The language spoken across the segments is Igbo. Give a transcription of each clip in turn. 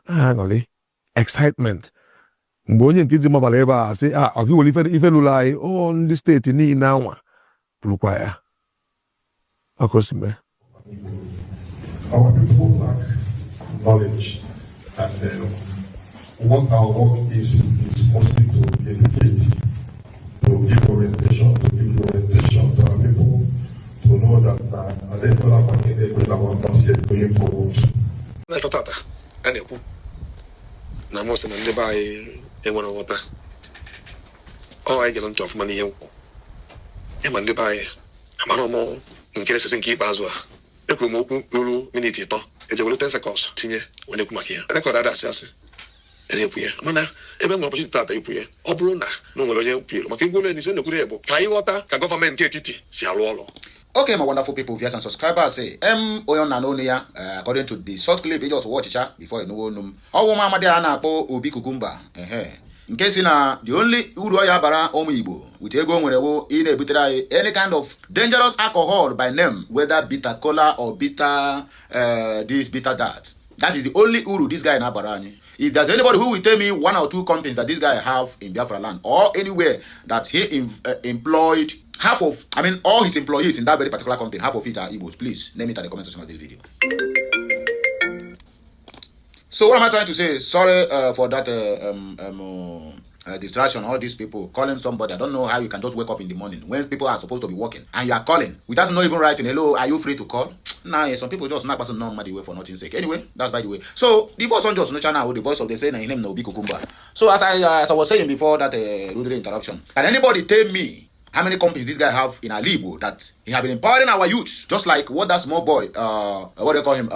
aṅụrị excitement mgbe onye nke iji mabara ebe a sị ọ gị were ife lụrụ anyị ndị steeti niile anwa bụrụkwa ya akosime. Our people lack knowledge, and what our work is mostly to educate, to give orientation to our people, to know that at the end of the day, we are going forward. Na most na ndị be anyị enwere nghọta anyị gere ntị ọfụma n'ihe nkwụ ịma ndị be anyị amara ọmụ nke resịsị nke ikpeazụ a ekwuru m okwu ruru miniti 3 ejewere 10 seconds tinye wee ekwu maka ya rekọd ada asị ekwu ya mana ebe nwere ọpọchịtị tata ikwu ya ọ bụrụ na o nwere onye kwuru maka igwuru n'isi na-ekwuru ya bụ ka anyị ghọta ka gọọmenti etiti si arụ ọrụ. Okay, my wonderful people, viewers and subscribers, say, Oyon Nanonia, according to the short clip, you just watch it before you know them. How mama de ana po obi kukumba. In case na the only Uruya bara omibo, with ego whenever in a bitter any kind of dangerous alcohol by name, whether bitter cola or bitter this, bitter that. That is the only Uru this guy in Abarani. If there's anybody who will tell me 1 or 2 companies that this guy have in Biafra land or anywhere that he employed all his employees in that very particular company, half of it are Igbos, please name it at the comment section of this video. So what am I trying to say? Sorry for that distraction. All these people calling somebody. I don't know how you can just wake up in the morning when people are supposed to be working and you are calling without not even writing, hello, are you free to call? Nah, some people just not person money away for nothing's sake. Anyway, that's by the way. So the voice on just no channel, the voice of the saying his name no be Kukumba. So as I was saying before that rude interruption, can anybody tell me how many companies this guy have in Alibo that he have been empowering our youth, just like what that small boy, what they call him,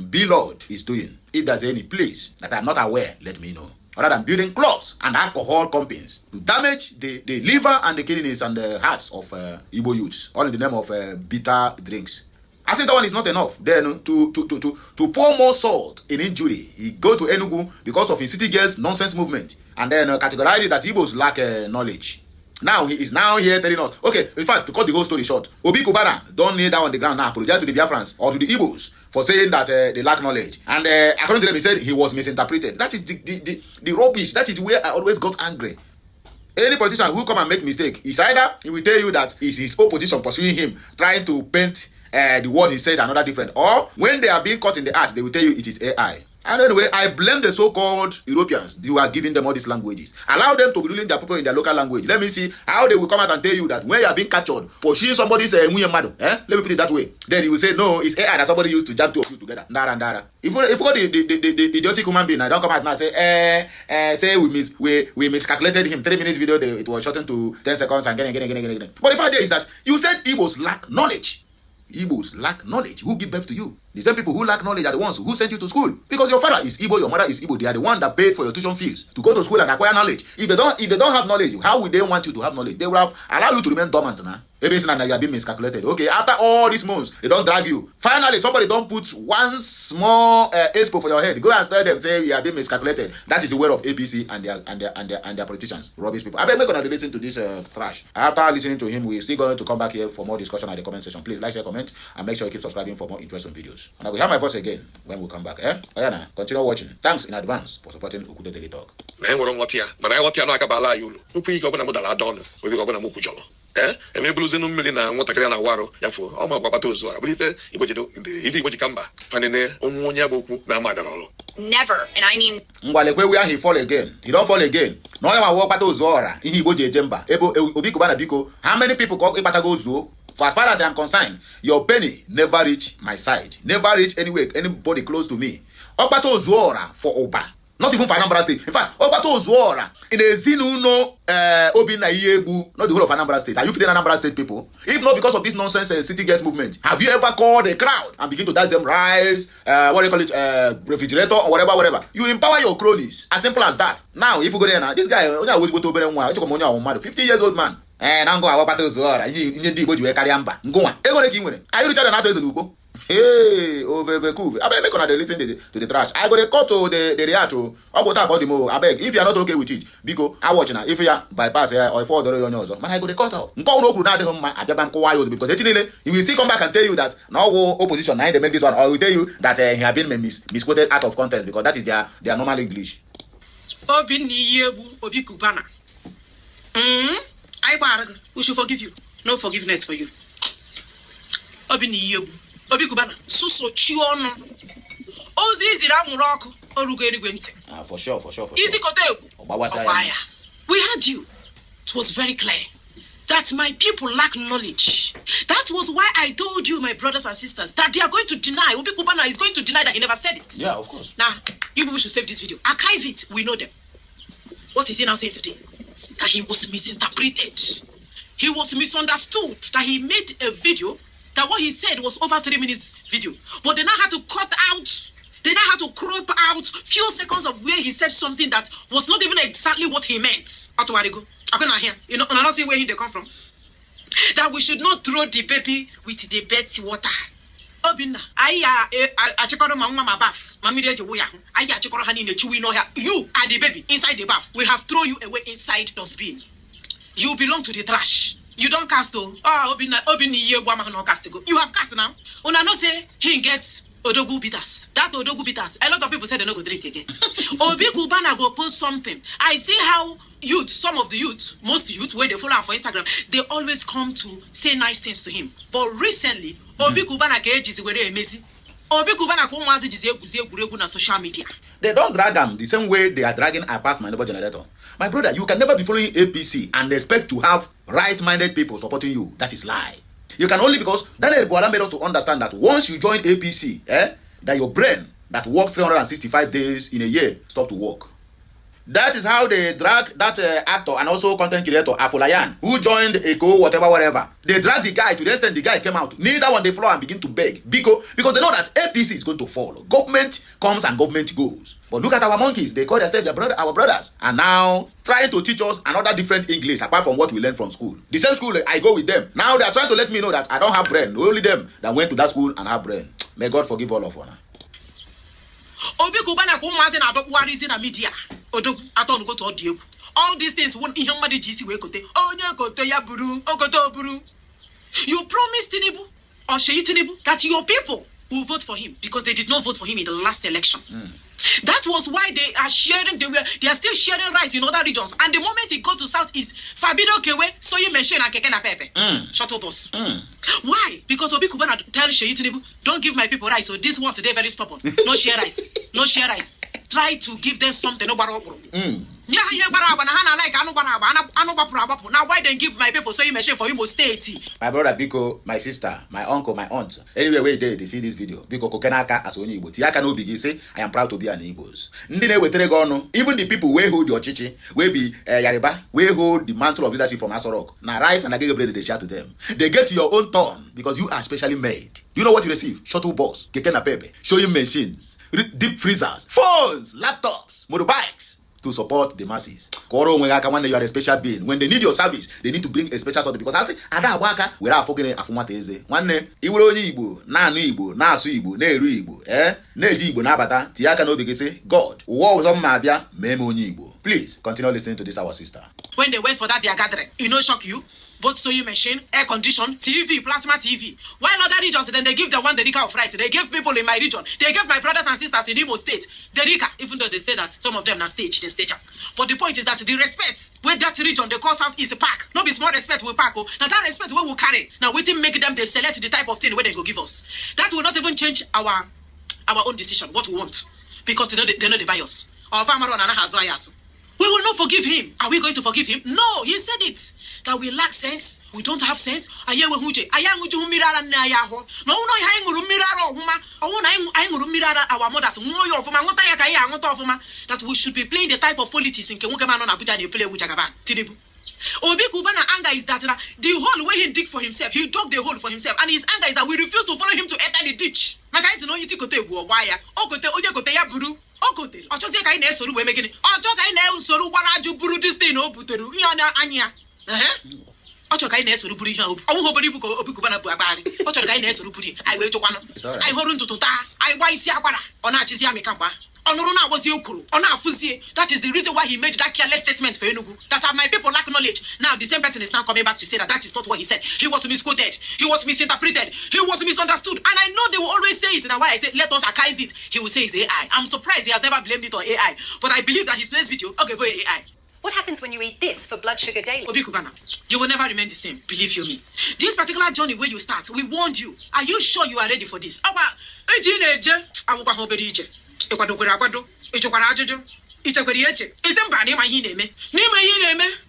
B-Lord is doing? If there's any place that I'm not aware, let me know. Rather than building clubs and alcohol companies to damage the liver and the kidneys and the hearts of Igbo youths, all in the name of bitter drinks. I think that one is not enough. Then to pour more salt in injury, he go to Enugu because of his city girls nonsense movement and then categorize it that Igbos lack knowledge. Now he is now here telling us, okay, in fact, to cut the whole story short, Obi Kubana don't kneel down on the ground now, apologize to the Biafrans or to the Igbos for saying that they lack knowledge. And according to them, he said he was misinterpreted. That is the rubbish. That is where I always got angry. Any politician who come and make mistake, is either he will tell you that it's his opposition pursuing him, trying to paint the word he said another different. Or when they are being caught in the act, they will tell you it is AI. And anyway, I blame the so-called Europeans who are giving them all these languages. Allow them to be ruling their people in their local language. Let me see how they will come out and tell you that when you are being captured, pursuing somebody's let me put it that way. Then he will say, no, it's AI that somebody used to jam two of you together. Ndara, ndara. If you got the idiotic human being, I don't come out now and say, we miscalculated him. 3 minutes video, it was shortened to 10 seconds and again. But the fact is that you said Igbos lack knowledge. Igbos lack knowledge. Who give birth to you? The same people who lack knowledge are the ones who sent you to school. Because your father is Igbo, your mother is Igbo. They are the one that paid for your tuition fees to go to school and acquire knowledge. If they don't have knowledge, how would they want you to have knowledge? They will have allow you to remain dormant now. Maybe it's not that you have been miscalculated. Okay, after all these months, they don't drag you. Finally, somebody don't put one small expo for your head. Go and tell them, say you have been miscalculated. That is the word of APC and their politicians, rubbish people. I bet we're gonna listen to this trash. After listening to him, we're still going to come back here for more discussion at the comment section. Please like, share, comment, and make sure you keep subscribing for more interesting videos. And I will hear my voice again when we come back. Oyana, continue watching. Thanks in advance for supporting Ukude Daily Talk. Emebuluze mmiri na nwatakịrị na waro ya fo ọ ma gbapata ozu a bụlife Igbo ji kamba fanene onye abokwu na amadara ọrụ. Never, and I mean ngwalekwe we he fall again. He don't fall again. No ya ma wo gbata ozu ora ihe Igbo ji eje mba ebo Obi Kubana biko. How many people go gbata go ozu? For as far as I am concerned, your penny never reach my side. Never reach anywhere, anybody close to me. Ogbata ozu ora for Oba. Not even for Anambra State. In fact, Ogbata Ozuora in a Zinuno Obina Yegu, not the whole of Anambra State. Are you feeling Anambra State people? If not because of this nonsense city girls movement, have you ever called a crowd and begin to dash them rice, what do you call it, refrigerator or whatever? You empower your cronies. As simple as that. Now, if you go there now, this guy always go to Oberenwa, 50 years old man. And I'm going to Ogbata Ozuora. Are you richer than that? Hey, over cool. I beg on the listen to the trash. I go to cut to the reato. I go to the mo. I beg if you are not okay with it, because I watch now. If you are bypass or if all the young man, I go to cut out. Nko no kuru na de home. I just go because he will still come back and tell you that now opposition now they make this one, or will tell you that he have been misquoted out of context because that is their normal English. Obi ni yebu obi kubana. We should forgive you. No forgiveness for you. Obi ni yebu obi kubana suso chiono. Ozi zira muroko orugo erigwente. For sure. Easy kote. We had you. It was very clear that my people lack knowledge. That was why I told you, my brothers and sisters, that they are going to deny. Obi Kubana is going to deny that he never said it. Yeah, of course. Now, you people should save this video. Archive it. We know them. What is he now saying today? That he was misinterpreted. He was misunderstood. That he made a video that what he said was over 3 minutes video. But they now had to cut out. They now had to crop out few seconds of where he said something that was not even exactly what he meant. Atuarigo. I cannot hear. You know, and I don't see where they come from. That we should not throw the baby with the dirty water. Obina, I check out my mama bath. Mammy, I check out honey in the chewy no hair. You are the baby inside the bath. We have thrown you away inside dustbin. You belong to the trash. You don't cast though. Oh, Obina, you cast go. You have cast now. Una no say he gets Odogu bitters. That Odogu bitters. A lot of people say they don't go drink again. Obi Kubana go post something. I see how youth, some of the youth, most youth, where they follow him for Instagram, they always come to say nice things to him. But recently, Obi Kubana is very amazing. Obi Kubana is on social media. They don't drag them the same way they are dragging a past my neighbor generator. My brother, you can never be following APC and expect to have right-minded people supporting you. That is lie. You can only because Daniel Boala made us to understand that once you join APC, that your brain that works 365 days in a year stop to work. That is how they drag that actor and also content creator Afolayan, who joined Echo, whatever. They drag the guy to the extent the guy came out, kneel down on the floor and begin to beg because they know that APC is going to fall. Government comes and government goes. But look at our monkeys. They call themselves our brothers. And now trying to teach us another different English apart from what we learned from school. The same school, I go with them. Now they are trying to let me know that I don't have brain. Only them that went to that school and have brain. May God forgive all of us. Obi Kubana Kumazen adopt what is in the media. Odo, I don't go to audio. All these things won't be human GC way kote. Oh, yeah, kote ya buru, okoto buru. You promised Tinubu or Sheyi Tinubu that your people will vote for him because they did not vote for him in the last election. That was why they are sharing. They are still sharing rice in other regions. And the moment it got to Southeast, Fabido Kewe, so you mention and Kekena Pepe. Shuttle bus. Why? Because Obi Kubana tell Sheyi Tinubu, don't give my people rice. So this ones they're very stubborn. No share rice. No share rice. Try to give them something. No now why don't give my people so you mention for him will stay? My brother Biko, my sister, my uncle, my aunt. Anyway, where they see this video. Biko Kokenaka as only Igbo. Tiaka no bigi say I am proud to be an Igbos. Even the people where hold your chichi, where be Yariba, where hold the mantle of leadership from Asorok. Now rice and Agege bread they share to them. They get your own turn because you are specially made. You know what you receive? Shuttle bus, Kekena Pepe, showing machines, deep freezers, phones, laptops, motorbikes. To support the masses. Koro when you are a special being. When they need your service, they need to bring a special sort because I say, Ada waka, we are forgetting Afumate. One name, Iwo na Igbo, na Su Igbo, na Eru Igbo, Neji Igbo, na Bata, Tiaka no Bigese, God, war was on Mabia, Memo Igbo. Please continue listening to this, our sister. When they went for that, their gathering, it no shock you. Both sewing machine, air condition, TV, plasma TV. While other regions, then they give the one Derika of rice. They give people in my region. They give my brothers and sisters in Imo State Derika, even though they say that some of them are stage, they stage up. But the point is that the respect where that region they call South is a park. No be small respect we park. Now that respect we will carry. Now we make them they select the type of thing where they go give us. That will not even change our own decision, what we want. Because they know the bias. Our farmer on we will not forgive him. Are we going to forgive him? No, he said it. That we lack sense, we don't have sense. No, no, our mothers. That we should be playing the type of politics in Abuja. Obi Kubana anger is that the hole where he dig for himself, he dug the hole for himself, and his anger is that we refuse to follow him to enter the ditch. My guys, you know, you see, kote wire, okote ya buru. Okote, or just like I know, so we're making it. Or just I know, so what I do, buru this thing, oh, buteru, anya. Ocho guy next to Buri. Obi Kubana Buabari. Ocho guy next to Buri. I wait to one. I hold to ta. I wise Yabara. On Achizia Mikamba. Onoruna was Yokuru, Ona Fusie. That is the reason why he made that careless statement for Enugu. That my people lack knowledge. Now the same person is now coming back to say that is not what he said. He was misquoted. He was misinterpreted. He was misunderstood. And I know they will always say it. And why I say let us archive it, he will say it's AI. I'm surprised he has never blamed it on AI. But I believe that his next video, okay, boy, AI. What happens when you eat this for blood sugar daily? Obi Kubana, you will never remain the same. Believe you me. This particular journey where you start, we warned you. Are you sure you are ready for this? Isn't bad name my name? Name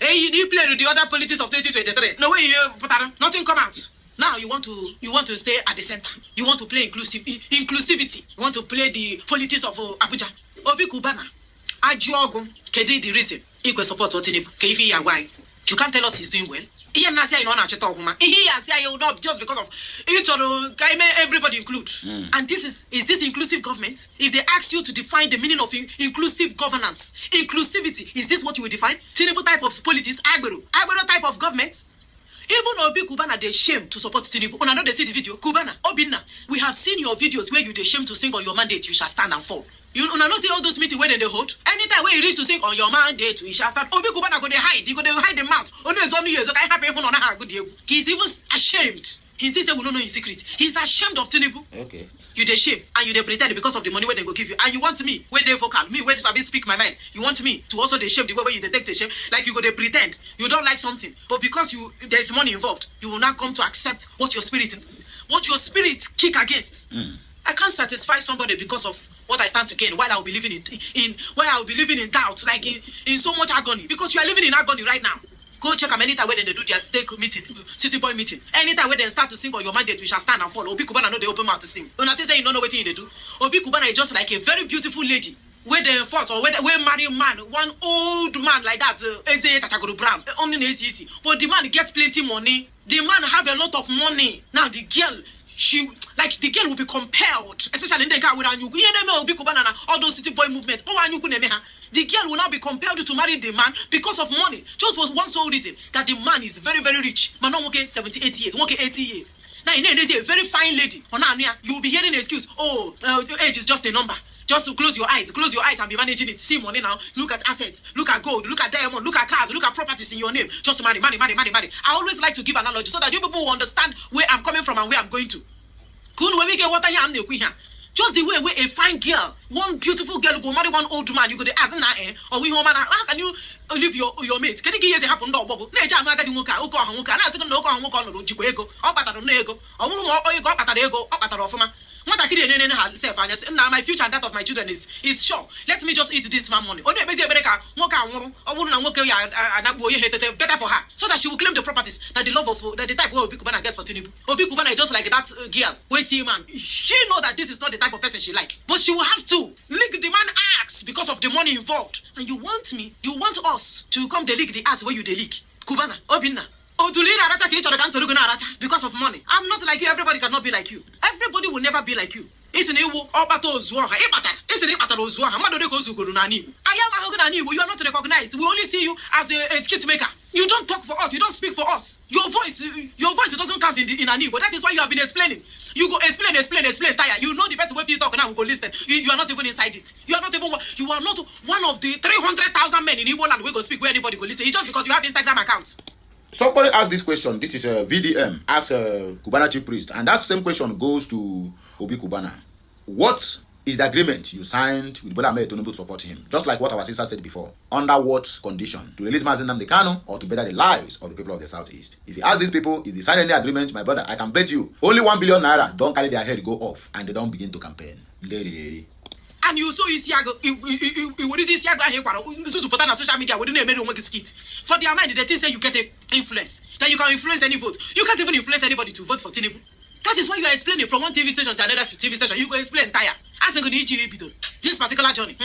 hey, you play with the other politics of 2023. No way you nothing come out. Now you want to stay at the center. You want to play inclusivity. You want to play the politics of Abuja. Obi Kubana, Ajogo, Kedi the reason. Equal support Tinubu. Kefi Yawai. You can't tell us he's doing well. He has not just because of each other. Everybody include. And is this inclusive government? If they ask you to define the meaning of inclusive governance, inclusivity, is this what you will define? Tinubu type of politics, Agbero type of government. Even Obi Kubana, they shame to support Tinubu. When I know they see the video, Kubana, Obina, we have seen your videos where you they shame to sing on your mandate, you shall stand and fall. You know, see all those meetings where they hold. Anytime where you reach to sing on your mandate, we shall stand. Obi Kubana go they hide. You go they hide the mouth. Only it's only years. Okay, happy on a good year. He's even ashamed. He thinks we don't know his secret. He's ashamed of Tinubu. Okay. You they shame and you they pretend because of the money where they go give you. And you want me where they vocal me where I speak my mind. You want me to also they shame the way where you detect the shame. Like you go they pretend you don't like something, but because there's money involved, you will not come to accept what your spirit kick against. I can't satisfy somebody because of what I stand to gain while I will be living in doubt, like in so much agony. Because you are living in agony right now. Go check them anytime where they do their stake meeting, city boy meeting. Anytime where they start to sing on your mandate, we shall stand and fall. Obi Kubana know they open mouth to sing. When I say you don't know what they do, Obi Kubana is just like a very beautiful lady. Where they force or where marry man, one old man like that, only easy. But the man gets plenty money. The man have a lot of money. Now the girl, the girl will be compelled, especially in the guy with all those city boy movement. The girl will now be compelled to marry the man because of money. Just for one sole reason, that the man is very, very rich. Man, not 78 years, 80 years. Now, there's a very fine lady. You will be hearing an excuse. Age is just a number. Just close your eyes and be managing it. See money now. Look at assets. Look at gold. Look at diamond. Look at cars. Look at properties in your name. Just marry. I always like to give analogy so that you people will understand where I'm coming from and where I'm going to. Just the way a fine girl, one beautiful girl go marry one old man, you go to ask or we home how can you leave your mate? Can you give us a happen dog? Now my future and that of my children is sure. Let me just eat this man money. Better for her, so that she will claim the properties that the love of that the type where Obi Kubana gets for Tinubu. Obi Kubana is just like that girl. We see man. She know that this is not the type of person she like, but she will have to lick the man ass because of the money involved. And you want us to come the lick the ass where you the lick. Kubana, Obina. Because of money. I'm not like you. Everybody cannot be like you. Everybody will never be like you. You are not recognized. We only see you as a skit maker. You don't talk for us. You don't speak for us. Your voice doesn't count in an Igbo. That is why you have been explaining. You go explain, tire. You know the best way for you talk now. We go listen. You are not even inside it. You are not one of the 300,000 men in Igbo land. We go speak where anybody go listen. It's just because you have Instagram account. Somebody asked this question. This is a VDM. Asks a Kubana chief priest. And that same question goes to Obi Kubana. What is the agreement you signed with Bola Ahmed Tinubu to support him? Just like what our sister said before. Under what condition? To release Mazi Nnamdi Kanu or to better the lives of the people of the Southeast? If you ask these people, if they sign any agreement, my brother, I can bet you only 1 billion naira don't carry their head go off and they don't begin to campaign. And you saw Isiago, what is Isiago here? Support on social media, we didn't make a skit. For their mind, they say you get influence, that you can influence any vote. You can't even influence anybody to vote for Tinubu. That is why you are explaining from one TV station to another TV station. You go explain entire. As this particular journey.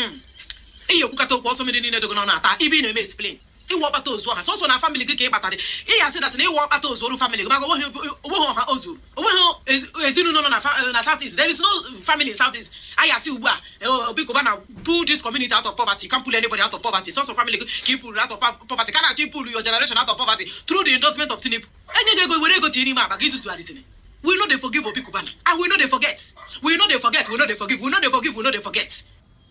Explain. He walk back to Ozu. So na family ke batare. He has said that he walk back to Ozu family. Go ha Ozu. Na Southeast. There is no family in Southeast. I see Uba. Obikobana pull this community out of poverty. You can't pull anybody out of poverty. Some family keep pull out of poverty. Can actually pull your generation out of poverty through the endorsement of Tinubu. We know they forgive Obikobana. And we know they forget. We know they forget. We know they forgive. We know they forgive. We know they forget.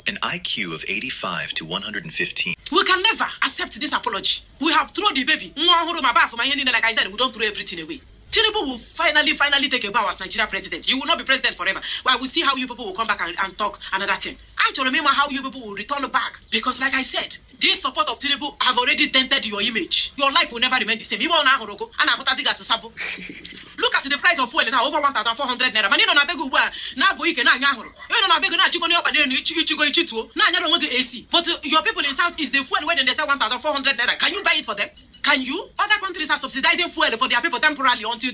An IQ of 85 to 115. We can never accept this apology. We have thrown the baby. Like I said, we don't throw everything away. Tinubu will finally take a bow as Nigeria president. You will not be president forever. Well, we'll see how you people will come back and talk another thing. I to remember how you people will return back. Because like I said, this support of Tinubu have already dented your image. Your life will never remain the same. Look at the price of fuel now, over 1,400 naira. Man, you don't beg now boy can AC. But your people in South is the fuel when they say 1,400 naira. Can you buy it for them? Can you? Other countries are subsidizing fuel for their people temporarily until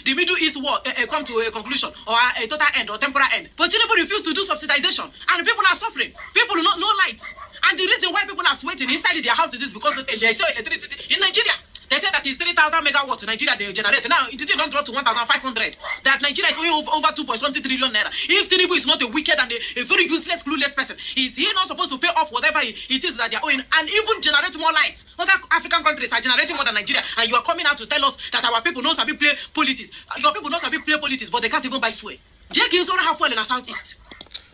the Middle East war come to a conclusion or a total end or temporary end. But Tinubu refused to do subsidization, and people are suffering. People do not know lights, and the reason why people are sweating inside their houses is because there is no electricity in Nigeria. They said that it's 3,000 megawatts in Nigeria they generate. Now, it didn't drop to 1,500. That Nigeria is only over 2.20 trillion naira. If Tinubu is not a wicked and a very useless, clueless person, is he not supposed to pay off whatever it is that they're owing and even generate more light? Other African countries are generating more than Nigeria, and you are coming out to tell us that our people know how to play politics. Your people know how to play politics, but they can't even buy fuel. Jake is only have fuel in the Southeast.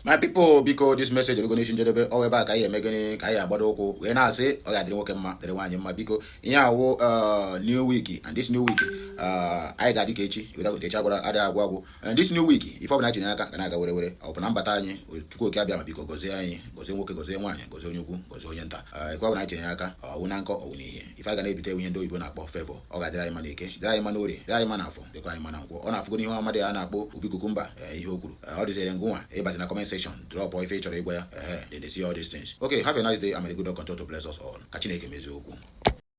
My people, because this message recognition jebe all back I megani kaya abadoko when I say oh I didn't ma the one ma because new week and this new week I got dikechi without the chagora ada agwago and this new week if I'm not in aka kana ga were open nambata anyi tuko ke abia ma biko gozie anyi gozie nwoke gozie nwanye gozie onyukwu gozie onyenta kwa na tin aka wuna nko owuni ihe if I ga na ebite ihe ndo ibo na akpọ favor ọ ga dira mana eke dira mana ori dira mana afọ dekwa anyị mana nkwo ọ na afụgo ihe amade a na-akpọ Obikukumba ihe okwuru ọ dịzere ngwa ịbazi na comment drop or if you then they see all these things. Okay, have a nice day. I'm a good control to bless us all. Kachineke mezu okwu.